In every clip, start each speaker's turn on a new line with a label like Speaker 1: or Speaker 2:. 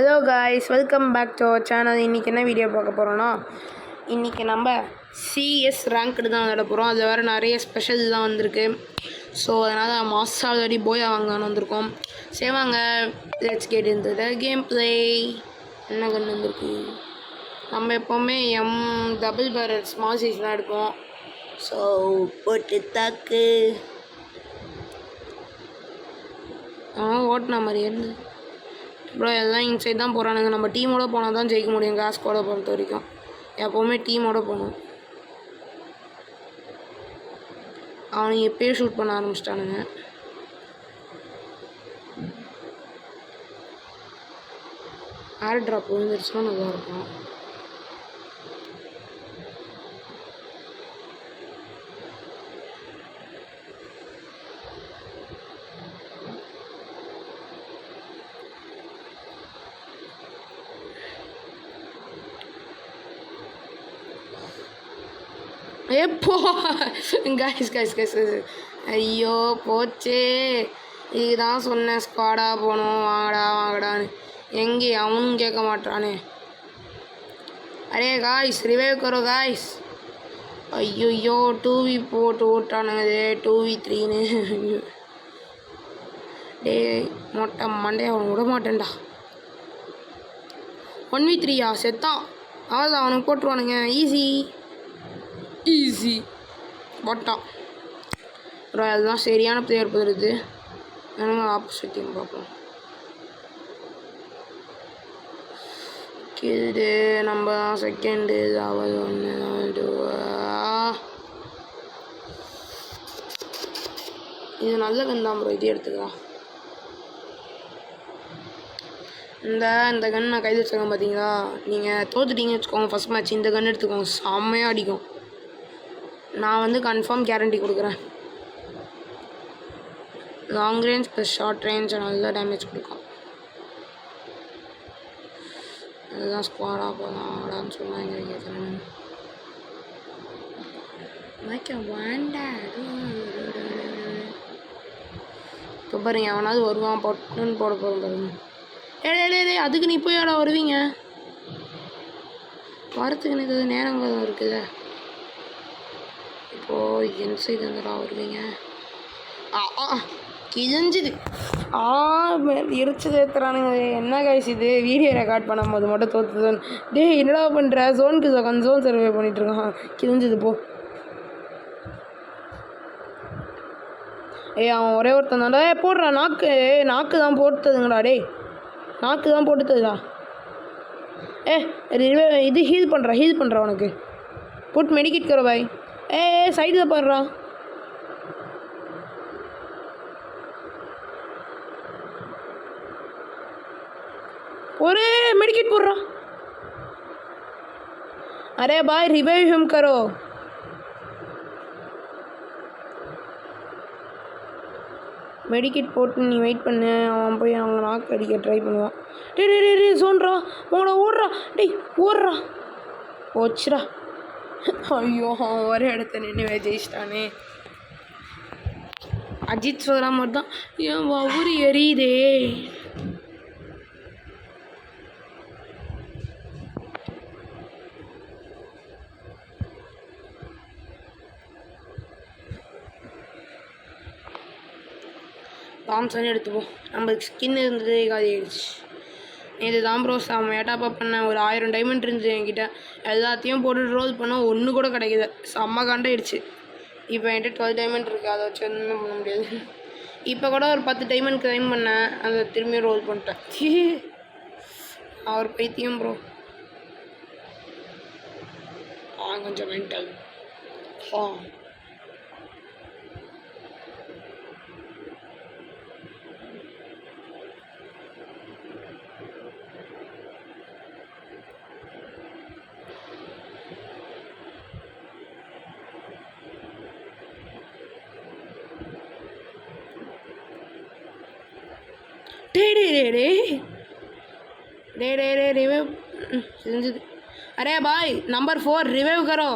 Speaker 1: Hello guys, welcome back to our channel. இன்றைக்கி என்ன video பார்க்க போகிறோன்னா, இன்றைக்கி நம்ம சிஎஸ் ரேங்க்டு தான் விளையாட போகிறோம். அதில் வேறு நிறைய ஸ்பெஷல்லாம் வந்திருக்கு. ஸோ அதனால் மாஸ்டர் ஆல்ரெடி போயா வாங்கலான்னு வந்திருக்கோம். சேவாங்க let's get into the gameplay. என்ன கன்று வந்திருக்கு? நம்ம எப்போவுமே டபுள் பேரல் ஸ்மால் சைஸ் தான் எடுப்போம். ஸோ போட்டு தாக்கு ஓட்டின மாதிரி இருந்து அப்புறம் எல்லாம் இன்சைட் தான் போகிறானுங்க. நம்ம டீமோட போனால் தான் ஜெயிக்க முடியும். காஸ்கோட பொறுத்த வரைக்கும் எப்போவுமே டீமோட போகணும். அவனுங்க எப்பயே ஷூட் பண்ண ஆரம்பிச்சிட்டானுங்க. ஏர் ட்ராப் விழுந்துருச்சுன்னா நல்லாயிருக்கும். எப்போ கைஸ் ஐயோ போச்சே. இதுதான் சொன்னேன் ஸ்குவாடாக போகணும், வாங்கடான்னு. எங்கே அவனும் கேட்க மாட்டானே. அரே காய்ஸ் ரிவைவ் கரோ காய்ஸ். ஐயோ 2v போட்டு ஓட்டானுங்க. 2v3ன்னு டே மொட்டை மண்டே அவன் விட மாட்டேன்டா. 1v3யா செத்தான். அவ்வளோதான், அவனுக்கு போட்டுருவானுங்க. ஈஸி போட்டான். அப்புறம் அதுதான் சரியான பிளேயர் போடுறது. நம்ம ஆப்போசிட் டீம் பார்ப்போம். இது நம்ம தான் செகண்டு. அவது 1 2. இது நல்ல கன் தான் ப்ரோ. இது எடுத்துக்கலாம். இந்த கன் நான் கையில் வச்சுருக்கேன் பார்த்தீங்களா. நீங்கள் தோத்துட்டீங்கன்னு வச்சுக்கோங்க ஃபஸ்ட் மேட்ச், இந்த கன் எடுத்துக்கோங்க, செம்மையாக அடிக்கும். நான் கன்ஃபார்ம் கேரண்டி கொடுக்குறேன். Long range plus short range நல்லா டேமேஜ் கொடுக்கும். அதுதான் ஸ்குவாடாக போகலாம்டான்னு சொன்னாங்க. கேட்குறேன் இப்போ பாருங்க, அவனாவது வருவான் பொட்டுன்னு போட போகிறோம் பாருங்க. ஏ அதுக்கு நீ போய் ஆட வருவீங்க. வரத்துக்குன்னு ஏதாவது நேரங்கள் இருக்குது. இப்போது இன்சைட் வந்துடா வருவீங்க. கிழிஞ்சுது. எரிச்சது ஏற்றுறானுங்க. என்ன காய்ஸ் இது வீடியோ ரெக்கார்ட் பண்ணும்போது மட்டும் தோற்றுதான். என்னடா பண்ணுற? ஜோனுக்கு ஜோன் சர்வே பண்ணிகிட்ருக்கான். கிழிஞ்சுது போ. அவன் ஒரே ஒருத்தன் தான்டா. போடுறா நாக்கு தான் போட்டுதுங்கடா. நாக்கு தான் போட்டுதுடா. இது ஹீல் பண்ணுறா உனக்கு. புட் மெடிக்கிட் கரோ பாய். சைடில் பாடுறா. ஒரே மெடிக்கிட் போடுறா. அரே பாய் ரிவைவ் ஹிம் கரோ. மெடிக்கிட் போட்டு நீ வெயிட் பண்ணு. அவன் போய் அவங்க நாக்கு அடிக்க ட்ரை பண்ணுவான். சோன்றா உங்களோட ஓடுறா. ஓடுறா போச்சுடா. ஐயோ ஒரே இடத்த நின்று ஜெயிச்சிட்டானே. அஜித் சொல்கிற மாதிரி தான் என் வவுறு எரியுதே. தாம்சன் எடுத்துப்போம். நம்மளுக்கு ஸ்கின் இருந்தது காலி ஆயிடுச்சு. இது தான் ப்ரோ செம்மையாட்டாப்பா பண்ணேன். ஒரு 1000 டைமண்ட் இருந்துச்சு என்கிட்ட. எல்லாத்தையும் போட்டு ரோல் பண்ணால் ஒன்று கூட கிடைக்கிது. செம்ம காண்டாயிடுச்சு. இப்போ என்கிட்ட 12 டைமண்ட் இருக்குது. அதை வச்சு ஒன்றுமே பண்ண முடியாது. இப்போ கூட ஒரு 10 டைமண்ட் கிளைம் பண்ணேன். அதை திரும்பியும் ரோல் பண்ணிட்டேன். அவர் பைத்தியம் ப்ரோ. கொஞ்சம் மென்டல். रिवाइव अरे भाई नंबर 4 रिवाइव करो.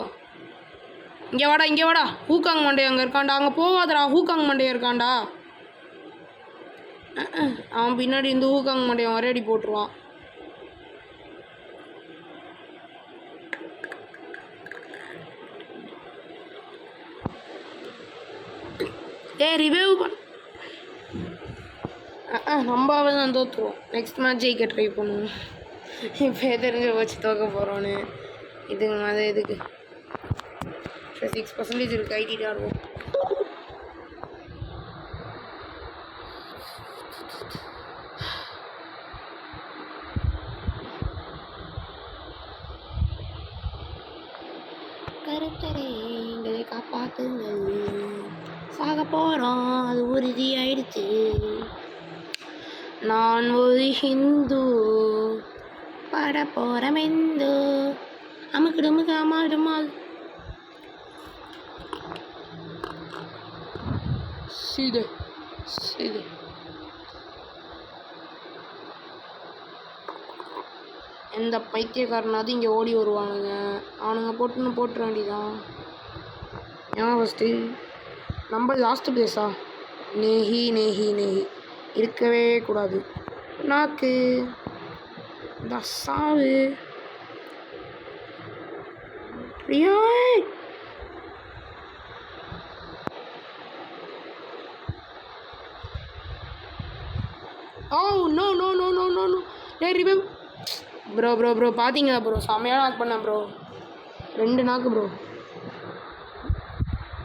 Speaker 1: இங்கே வாடா ஹூகாங் மண்டே அங்கே இருக்கான்டா. அங்கே போவாதடா, ஹூகாங் மண்டே இருக்கான்டா. அவன் பின்னாடி இந்த ஹூகாங் மண்டையை ஒரே அடி போட்டுருவான். ரிவைவ் பண்ண நம்பாவே தான் தோற்றுருவோம். நெக்ஸ்ட் மேட்ச் ஜெயிக்க ட்ரை பண்ணுவோம். இப்போ தெரிஞ்ச வச்சு தோக்க போகிறோன்னு இதுக்கு மாதிரி இதுக்கு 6% இருக்குது. ஐடியில் ஆடுவோம். கருத்தரே எங்களை காப்பாற்றுங்கள், சாக போகிறோம் அது உறுதி ஆயிடுச்சு. நான் ஒரு ஹிந்து பாட போகிற மெந்து அமுக்கு அமால் சீது சீது. எந்த பைத்தியக்காரனாவது இங்கே ஓடி வருவானுங்க. அவனுங்க போட்டுற வேண்டியதான். ஏன் ஃபஸ்ட்டு நம்ம லாஸ்ட்டு பிளேஸா? நேஹி நேஹி நேஹி இருக்கவே கூடாது. நாக்கு இந்த சாவு Priya. Oh no no no no no no. Revive bro bro bro பார்த்தீங்களா ப்ரோ? செம்மையாக நாக் பண்ணேன் ப்ரோ. 2 knock bro.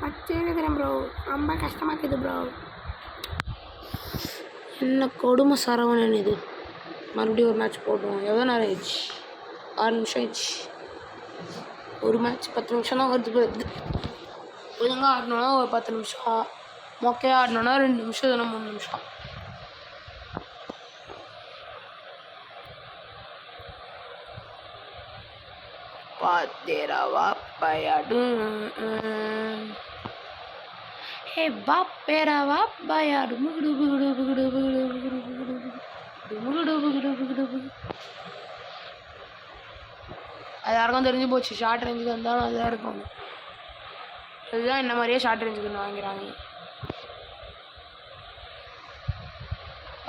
Speaker 1: வச்சுருக்கிறேன் ப்ரோ. ரொம்ப கஷ்டமாக இருக்குது ப்ரோ. என்ன கொடுமை சரவணன் இது. மறுபடியும் ஒரு மேட்ச் போடுவோம். எவ்வளோ நேரம் ஆயிடுச்சு? 6 நிமிஷம் ஆயிடுச்சு. ஒரு மேட்ச் 10 நிமிஷம் தான் வருது. ஒழுங்காக ஆடணுன்னா ஒரு 10 நிமிஷம், மொக்கையாக ஆடணுன்னா 2 நிமிஷம் இல்லைன்னா 3 நிமிஷம். तेरा बाप बयाडू हे बाप तेरा बाप बयाडू मुगड़ू बुगड़ू बुगड़ू बुगड़ू बुगड़ू बुगड़ू मुगड़ू बुगड़ू बुगड़ू बुगड़ू. அது யாருக்கும் தெரிஞ்சு போச்சு. ஷார்ட் ரேஞ்சுக்கு வந்தாலும் அதுதான் இருக்கும். அதுதான் என்ன மாதிரியே ஷார்ட் ரேஞ்சுக்கு ஒன்று வாங்கிறாங்க.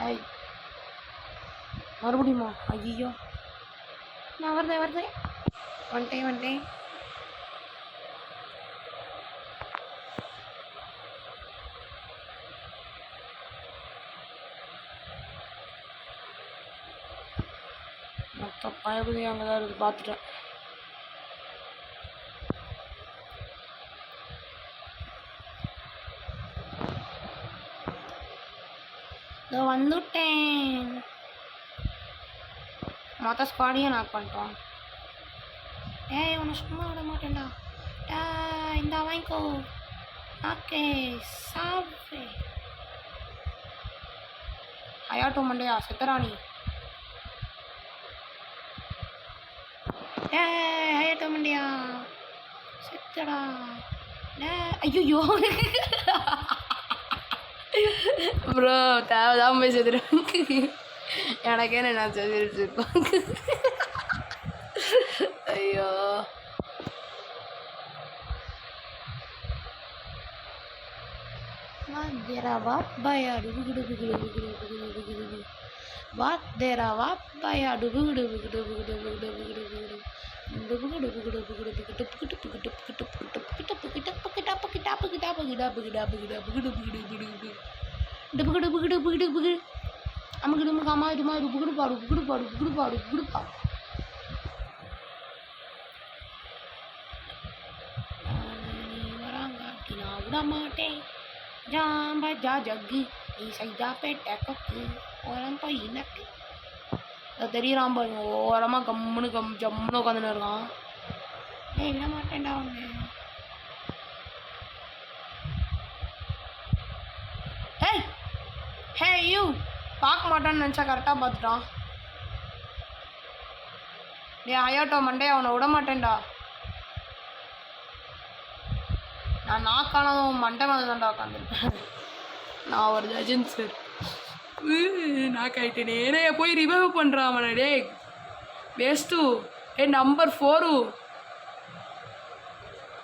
Speaker 1: ஐய் மறுபடியுமா? ஐயோ நான் வருதேன் வந்துட்டேன். மொத்த பயபதி அங்கே தான் இருக்குது. பார்த்துட்டேன். இதோ வந்துட்டேன். மொத்த ஸ்குவாடையும் நாக் பண்ணிட்டோம். ஏய் உன்னை சும்மா விட மாட்டேன்டா. இந்த வாங்கிக்கோ. ஓகே சாப்பிடு. ஹயாட்டோ மண்டையா செத்தராணி. ஹயாட்டோ மண்டையா செத்தடா. ஐயோ ப்ரோ தேவைதான் போய் செத்துறேன். எனக்கே நான் செஞ்சிருப்பேன். ஐயோ तेरा बाप बाया डुबु डुबु डुबु डुबु डुबु डुबु बात तेरा बाप बाया डुबु डुबु डुबु डुबु डुबु डुबु डुबु डुबु डुबु விட மாட்டேன். ஜாம்பஜா ஜக்கு நீ சைதா பேட்ட கொக்கு ஓரம் போய் நக்கு. தெரியறான் பாருங்க. ஓரமாக ஜம்முன்னு உட்காந்துன்னு இருக்கான். ஏய் விட மாட்டேன்டா அவனு. ஏய் ஹே யூ பார்க்க மாட்டான்னு நினச்சா கரெக்டாக பார்த்துட்டான். ஹயாட்டோ மண்டே அவனை விட மாட்டேன்டா. நான் நாக்கானதும் மண்டை மேலே தான்டா உட்காந்துருப்பேன். நான் ஒரு ஜட்ஜன் சார் நாக்காயிட்டேனே. ஏன்னா போய் ரிவைவ் பண்ணுறான் அவனை. டே பெஸ்ட்டு நம்பர் 4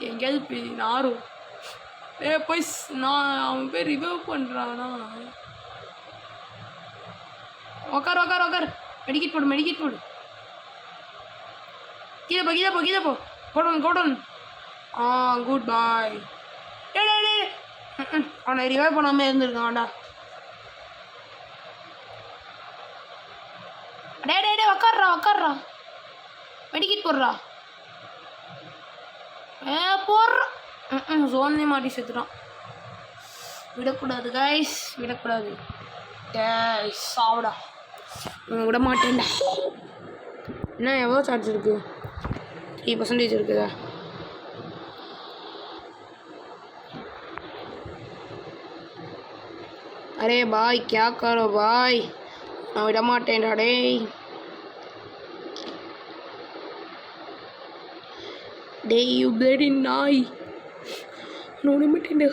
Speaker 1: எங்கேயாவது நாரும். போய் நான் அவன் போய் ரிவைவ் பண்ணுறான்னா. உக்கார் மெடிக்கேட் போடு. கீழே போ போடணும். குட் பாய். அவனை ரிவைவ் பண்ணாமல் இருந்திருக்கான்டா. டே டே டே உக்காடுறா மெடிக்கிட் போடுறா. போடுறான். ஜோன்லேயே மாட்டி செத்துட்டான். விடக்கூடாது கைஸ், விடக்கூடாது. சாவிடா, விட மாட்டேன்டா. என்ன எவ்வளோ சார்ஜ் இருக்குது? 3% இருக்குதா? அரே பாய் क्या करो பாய், நான் விட மாட்டேன்டா டேய். டேய் யூ பிளடி நாய், நான் விட மாட்டேன்டா.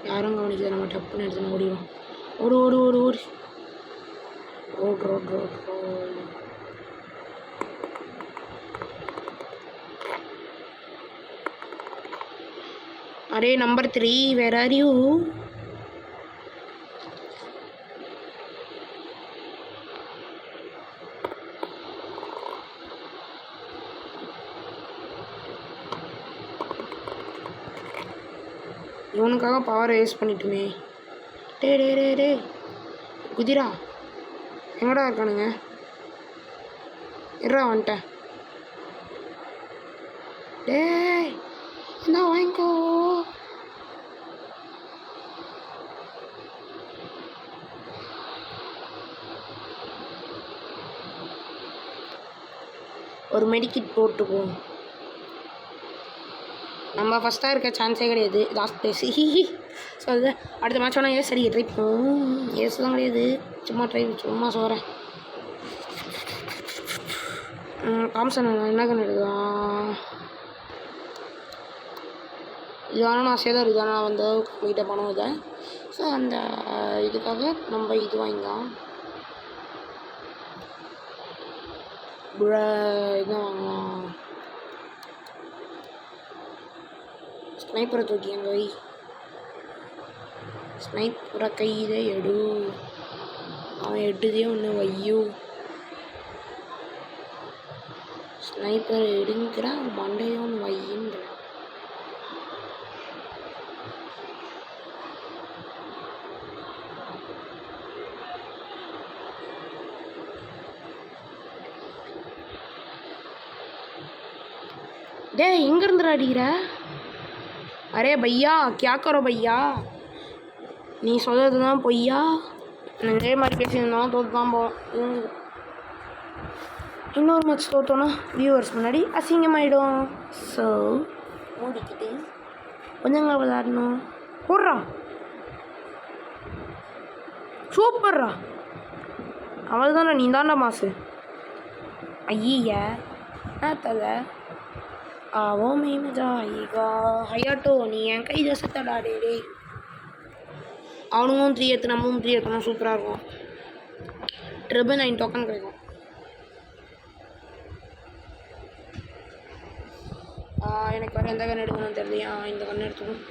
Speaker 1: யாரும் கவனிக்கல, நம்ம டப்புன்னு எடுத்துன்னு ஓடிடும். ஓடு ஓடு ஓடு ஓடு ரோட் ரோட் ரோட் ரோட். அரே நம்பர் 3 வேர் ஆர் யூ? இவனுக்காக பவரை வேஸ்ட் பண்ணிட்டுமே. டே டே டே டே குதிரா, எங்கடா இருக்கானுங்க? இருடா வந்துட்டேன். டேய் என்ன வாங்கிக்கோ. ஒரு மெடிக்கிட் போட்டுக்குவோம். நம்ம ஃபஸ்ட்டாக இருக்க சான்ஸே கிடையாது. Last place. ஸோ அது அடுத்த மேட்ச் வேணால் ஏஸ் அடிக்க ட்ரை பண்ணுவோம். ஏஸ் தான் கிடையாது, சும்மா சும்மா சொல்கிறேன். தாம்சன் என்ன கண்ணு எடுக்கலாம்? இது வேணால் நான் ஆசையாக தான் இருக்குது, ஆனால் நான் வந்து கம்மிக்கிட்ட பணம் இதை. ஸோ அந்த இதுக்காக நம்ம இது வாங்கிக்கலாம். இதுதான் வாங்கலாம். ஸ்னைப்பரை தூக்கி அங்கே வை. ஸ்னைப்பரை கையில் எடு. அவன் எடுதே ஒன்று வையோ. ஸ்னைப்பர் எடுங்கிற மண்டையை ஒன்று வையுன்ற. டே எங்கேருந்து அடிக்கிற? அரே பையா क्या करो பையா, நீ சொல்கிறது தான் பொய்யா. இதே மாதிரி பேசியிருந்தாலும் தோற்று தான் போவோம். இன்னொரு மேட்ச் தோற்றோன்னா வியூவர்ஸ் முன்னாடி அசிங்கமாயிடும். ஸோ மூடிக்கிட்டு கொஞ்சங்க விளாடணும். போடுறா, சூப்பர்ரா, அவள் தானே, நீ தாண்டா மாசு. ஐய தலை आवो में मजा आएगा. ஹையாட்டோ நீ என் கை தசத்தடா டே. அவனுங்களும் 3 ஏற்று நம்மளும் 3 ஏற்றனா சூப்பராக இருக்கும். 9 டோக்கன் கிடைக்கும். எனக்கு வேறு எந்த கண் எடுக்கணும்னு தெரியலையா? இந்த கண் எடுத்துக்கணும்.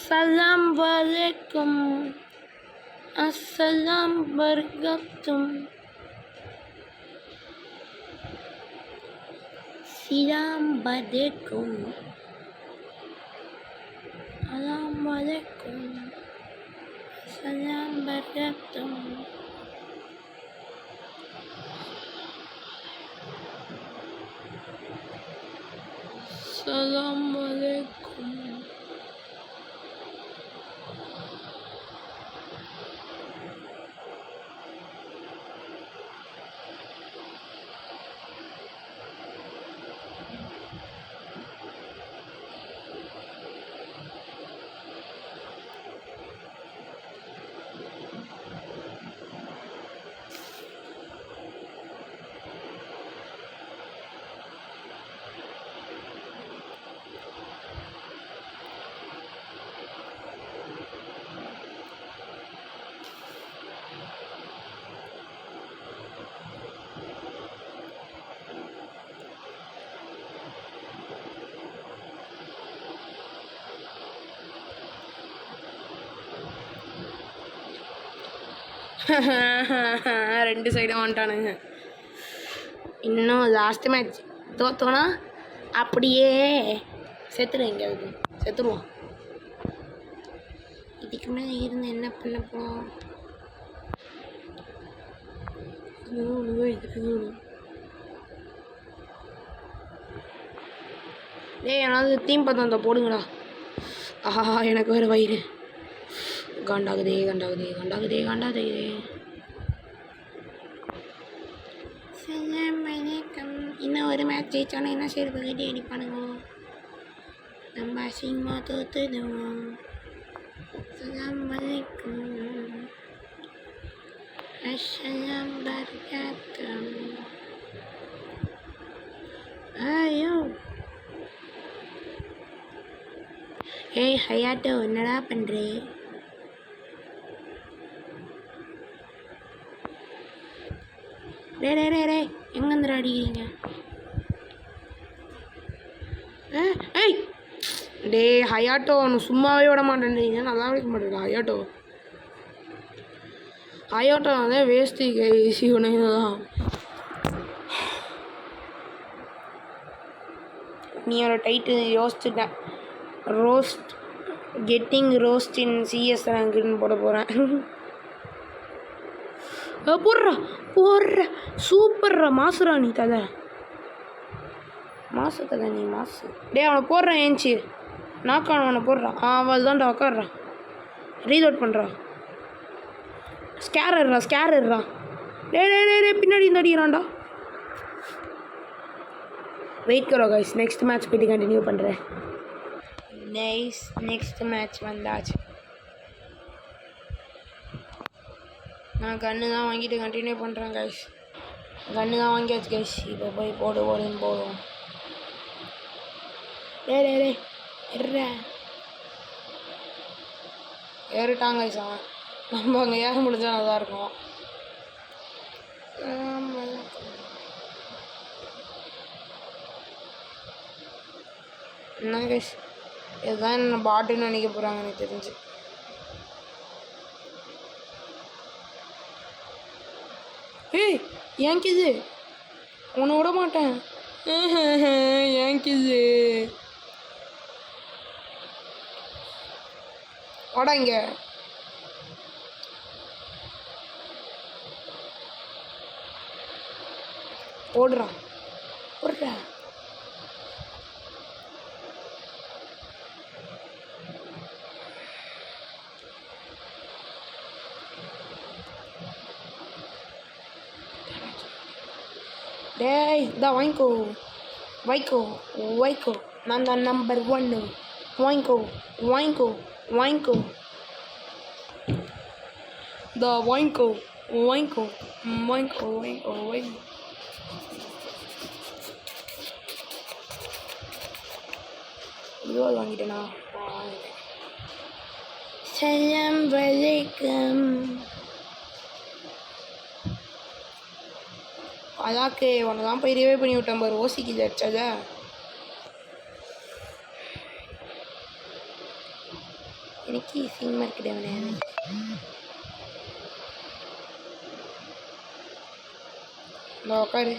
Speaker 1: சலாம் வலைக்கும் அஸ்ஸலாம் பர்கத்தும் Assalamualaikum. Assalamualaikum. Assalamualaikum. Assalamualaikum. ரெண்டு சைடும் வந்துட்டானுங்க. இன்னும் லாஸ்ட் மேட்ச் தோத்தோன்னா அப்படியே செத்துடும், எங்கேயாவது செத்துருவோம். இதுக்கு மேலே இருந்து என்ன பண்ண போகிறோம்? டேய் ஏதாவது தீம் பத்தம் போடுங்கடா. ஆஹா எனக்கு வேறு வயிறு காண்டாகுதே காண்டாகுதே காண்டாகுதே காண்டாதே. இன்னும் ஒரு மேட்ச் ஜெயிச்சோன்னா என்ன செய்யறது? கட்டி அடிப்பானுங்க. நம்ம அசிங்கமா தோத்துடுவோம். ஐயோ ஏய் ஹயாட்டோ என்னடா பண்ணுறே? டே டே டே டே எங்கேருந்து அடிக்கிறீங்க? ஏய் டே ஹயாட்டோ ஒன்று சும்மாவே விட மாட்டேன்றீங்க, நல்லா விட மாட்டேங்க ஹயாட்டோ. ஹயாட்டோ வந்து வேஸ்ட்டு கைசி ஒன்று தான். நீ ஒரு டைட்டில் யோசிச்சுட்டேன், ரோஸ்ட் கெட்டிங் ரோஸ்ட் இன் சிஎஸ் ரேங்க்னு போட போகிறேன். போடுறா போடுற சூப்பர்ரா மாசுரா நீ தலை மாசு தலை நீ மாசு. டே அவனை போடுறான் ஏஞ்சி நாக்கான அவனை போடுறான். அவள் தான்டா உக்காடுறான். ரீலோட் பண்ணுறான். ஸ்கேர் இருறான். டே டே டே டே பின்னாடி இந்த அடிக்கிறான்டா. வெயிட் கரோ கைஸ், நெக்ஸ்ட் மேட்ச் போய்ட்டு கண்டினியூ பண்ணுறேன். நெக்ஸ்ட் மேட்ச் வந்தாச்சு. நான் கன்று தான் வாங்கிட்டு கண்டினியூ பண்ணுறேன் கைஸ். கன்று தான் வாங்கியாச்சு கைஸ். இப்போ போய் போடுன்னு போடுவோம். டே டே டே ஏறிட்டாங்க கைஸ். அவன் நம்ம அங்கே ஏற முடிஞ்சால் நல்லா இருக்கும். என்ன கைஸ் இதுதான் என்ன பாட்டுன்னு நினைக்க போகிறாங்க எனக்கு தெரிஞ்சு. ஏய் ஏங்கிது உன்னை விட மாட்டேன். ஏங்கிது வாடா இங்க. ஓடுறா ஓடுறா. டேய் இதான் வாங்கிக்கோ வாங்கிக்கோ நான் தான் நம்பர் 1. வாங்கிக்கோ இந்த வாங்கிக்கோ ஐயோ வாங்கிட்டேனா? சலாம் வலைக்கம். அதாக்கு உன்னை தான் போய் ரிவே பண்ணி விட்டேன் பாரு. ஓசிக்கு அடிச்சாதா? எனக்கு சினிமா இருக்குது. அவனே உட்காரு.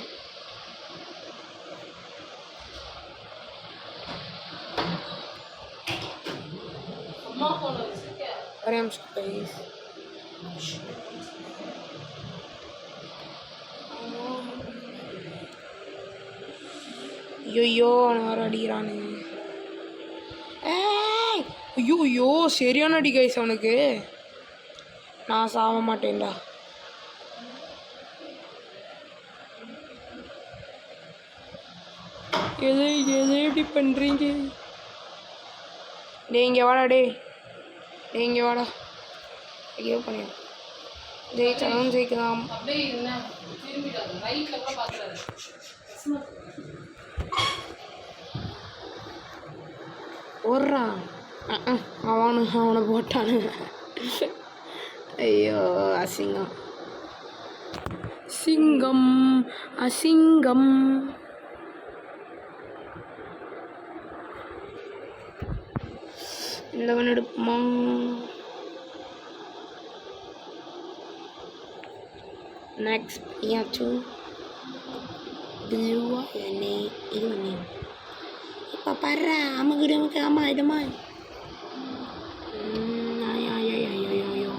Speaker 1: ஒரே நிமிஷம் ப்ளீஸ். ஐயோ அவன் வர அடிக்கிறானு. ஐயோ சரியான அடி கைஸ் அவனுக்கு. நான் சாக மாட்டேன்டா. எதை எப்படி பண்ணுறீங்க? டே இங்கே வாடா. டே இங்கே வாடா. ஐயோ பண்ணிடு. ஜெயிச்சாலும் ஜெயிக்கலாம். ஓடுறான் அவனை போட்டானு. ஐயோ அசிங்கம் அசிங்கம். இந்த கண் எடுப்போமா? நெக்ஸ்ட் பண்ணியாச்சு. ப்ளூவா இல்லை இது ஒன்று இப்போ படுற அமுக்கு நமக்கு ஆமாம் இதுமா ஐயோ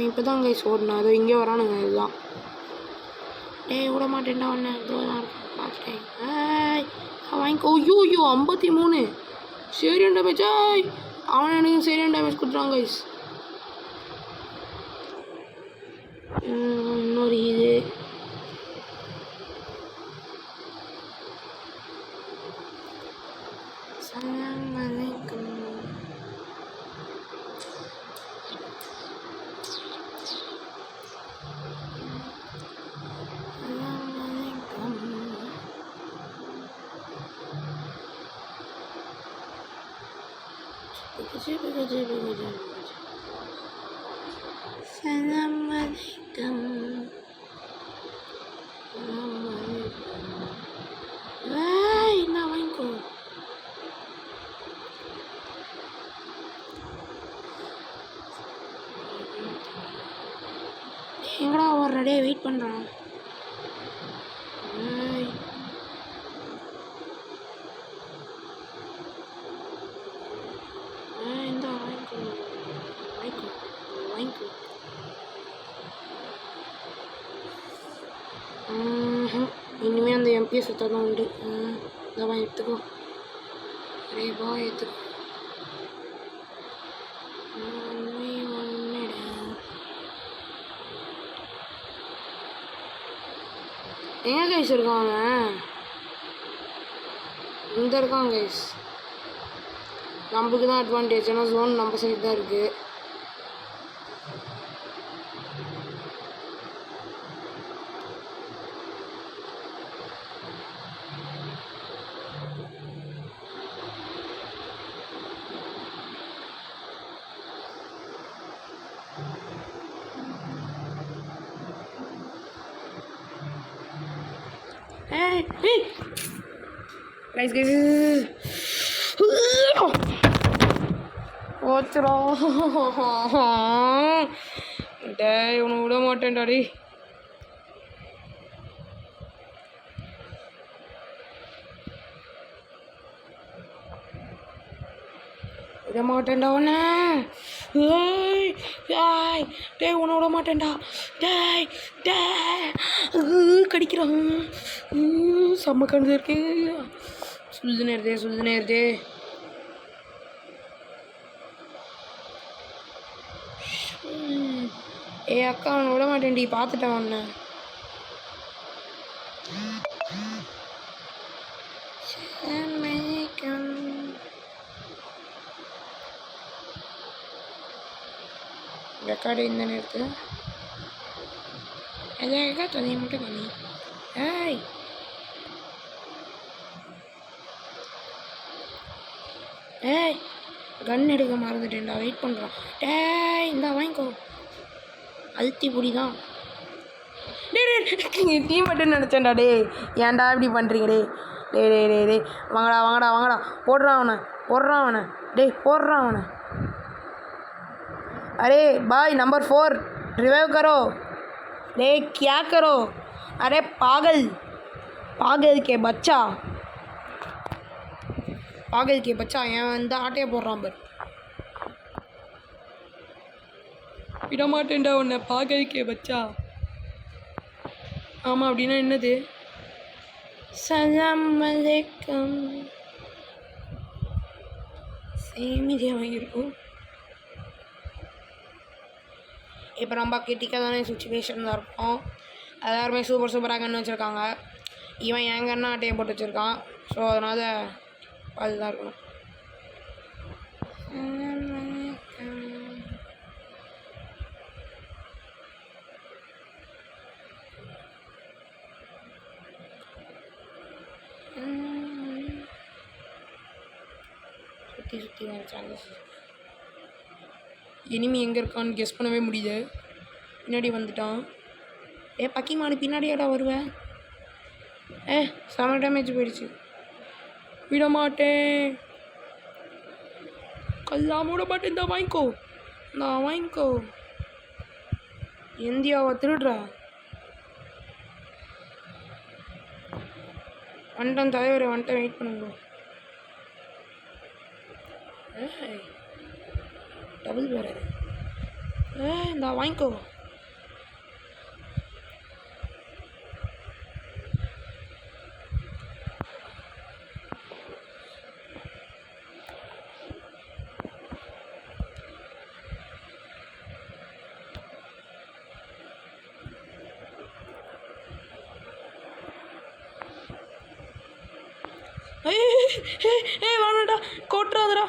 Speaker 1: இப்போ தான் கைஸ் ஓடணும். அதோ இங்கே வரானுங்க இதுதான். டேய் விட மாட்டேன்டா ஒன்று பார்த்துட்டேன். வாங்கிக்கோ. ஐயோ 53 சரியான டேமேஜ். அவன் எனக்கு சரியான டேமேஜ் கொடுத்துறான் கைஸ். இன்னொரு இது நான் வாங்கிக்கோ. எங்கடா ஒரு டே வெயிட் பண்ணுறான். இந்த வாங்கிக்கோ வாங்கிக்கோ வாங்கிக்கோ. இனிமேல் அந்த எம்பிஎஸ் தான் உண்டு. இதை எடுத்துக்கோ. அரே பா எடுத்துக்கோ. எங்கே கைஸ் இருக்காங்க? இந்த இருக்காங்க கைஸ். நம்மளுக்கு தான் அட்வான்டேஜ். ஏன்னா ஜோன் நம்ம சைடு தான் இருக்குது. Guys, ஓச்சுரா. டேய் உன்னை விட மாட்டேன்டாடி. விட மாட்டேன்டா உன்னை. டேய் உன்னை விட மாட்டேன்டா. டேய் கடிக்கிறான். செம்ம கண்டு இருக்கு. சுது நேருதே. அக்கா அவனை விட மாட்டேன்டி. பார்த்துட்டேன் ஒன்று. ரெக்கார்டு இந்த நேரத்தில் அழகாக தனியை மட்டும் பண்ணி. கன் எடுக்க மறந்துட்டேன்டா. வெயிட் பண்ணுறான். இந்தா வாங்கிக்கோ. அழுத்தி பொடி தான். டீம் மட்டும் நினச்சேன்டா. ஏன்டா இப்படி பண்ணுறீங்க? டே வாங்கடா. போடுறான் அவனை. போடுறான் அவனை. अरे भाई नंबर 4 रिवाइव करो. क्या करो? अरे पागल के बच्चा ஏன் வந்து ஆட்டையை போடுறான் பார். விட மாட்டேன்டா உன்னை. பாகல் கே பச்சா. ஆமாம் அப்படின்னா என்னது? சலாம் அலைக்கும். சேமிதியா வாங்கியிருக்கோம். இப்போ ரொம்ப கிரிட்டிக்கலான சுச்சுவேஷன் தான் இருக்கும். எல்லாருமே சூப்பராக கன்று வச்சுருக்காங்க. இவன் என் கண்ணா ஆட்டையை போட்டு வச்சுருக்கான். ஸோ அதனால் அதுதான் இருக்கணும். சுற்றி வர சான்சஸ். இனிமே எங்கே இருக்கான்னு கெஸ் பண்ணவே முடியுது. பின்னாடி வந்துட்டான். பக்கி மாடு பின்னாடியாடா வருவேன். செம டேமேஜ் போயிடுச்சு. விட மாட்டேன். கல்லாம் மூட மாட்டேன். இந்த வாங்கிக்கோ, நான் வாங்கிக்கோ. இந்தியாவை திருடுறா. வந்துட்டேன் தலைவர், வந்துட்டேன். வெயிட் பண்ணுங்க. டபுள் வேறு. இந்த வாங்கிக்கோ. வாங்கடா, கொட்டுறாதடா,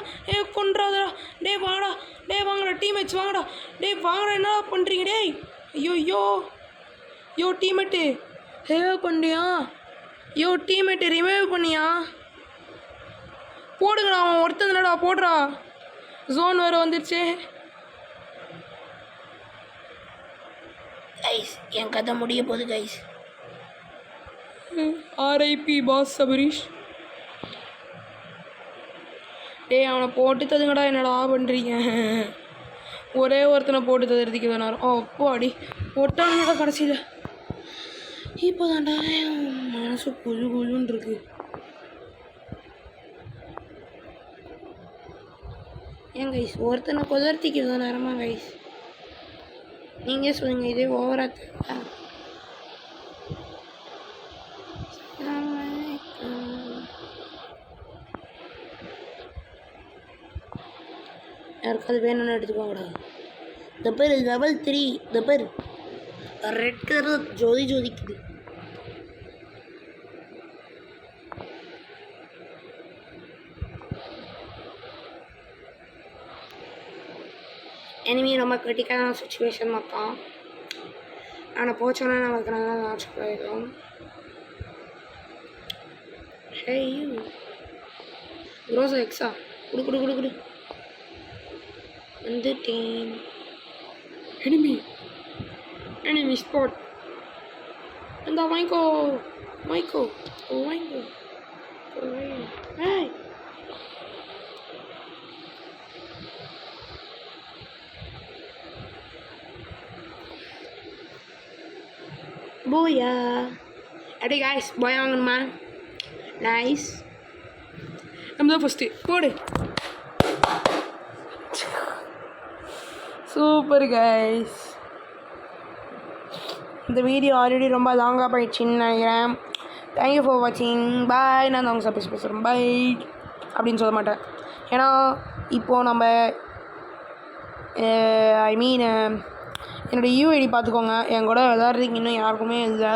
Speaker 1: கொன்றாதடா. டே வாங்கடா, டே வாங்கடா, டீம்மேட்ஸ் வாங்கடா. டே வாங்கடா, என்ன பண்ணுறீங்க? டேய் ஐயோ டீம்மேட்டு ரிவைவ் பண்ணியா? டீம்மேட்டு ரிவைவ் பண்ணியா? போடுங்கடா, அவன் ஒருத்தந்தடா, போடுறா. ஜோன் வேறு வந்துடுச்சு. கைஸ், என் கதை முடிய போகுது கைஸ். RIP boss Sabarish. டே அவனை போட்டு ததுங்கடா, என்னடா பண்ணுறீங்க? ஒரே ஒருத்தனை போட்டு ததுறதுக்கு வேணாரும். அப்போ அடி ஒட்டானுங்கடா கடைசியில். இப்போ தாண்டா மனசு குழுன்னு இருக்கு. ஏன் கைஸ், ஒருத்தனை குதிர்த்திக்கிறது நேரமா கைஸ்? நீங்கள் சொல்லுங்கள், இதே ஓவரா தேவை. யாருக்காவது வேணும்னு எடுத்துக்கோங்கடா. இந்த பேர் லெவல் 3. இந்த பேர் ரெட் கலர் ஜோதிக்குது. எனிமி ரொம்ப கிரிட்டிக்கலான சுச்சுவேஷன் மொத்தம். ஆனால் போச்சோன்னா நமக்கு நல்லா லாட்ச் போயிடும். ரோசா எக்ஸா குடு வந்துட்டேன். Enemy spot. இந்த வாங்கிக்கோ. போயா. அப்படி காய்ஸ், போய் வாங்கணுமா? நைஸ். நம்ம தான் ஃபஸ்ட்டு போடு. Super guys. இந்த வீடியோ ஆல்ரெடி ரொம்ப லாங்காக போயிடுச்சின்னு நினைக்கிறேன். தேங்க்யூ ஃபார் வாட்சிங். பாய். நான் அவங்க சப்போஸ் பேசுகிறேன் பாய் அப்படின்னு சொல்ல மாட்டேன். ஏன்னா இப்போது நம்ம என்னோடய யூஐடி பார்த்துக்கோங்க. என் கூட விளாட்றதுக்கு இன்னும் யாருக்குமே இல்லை.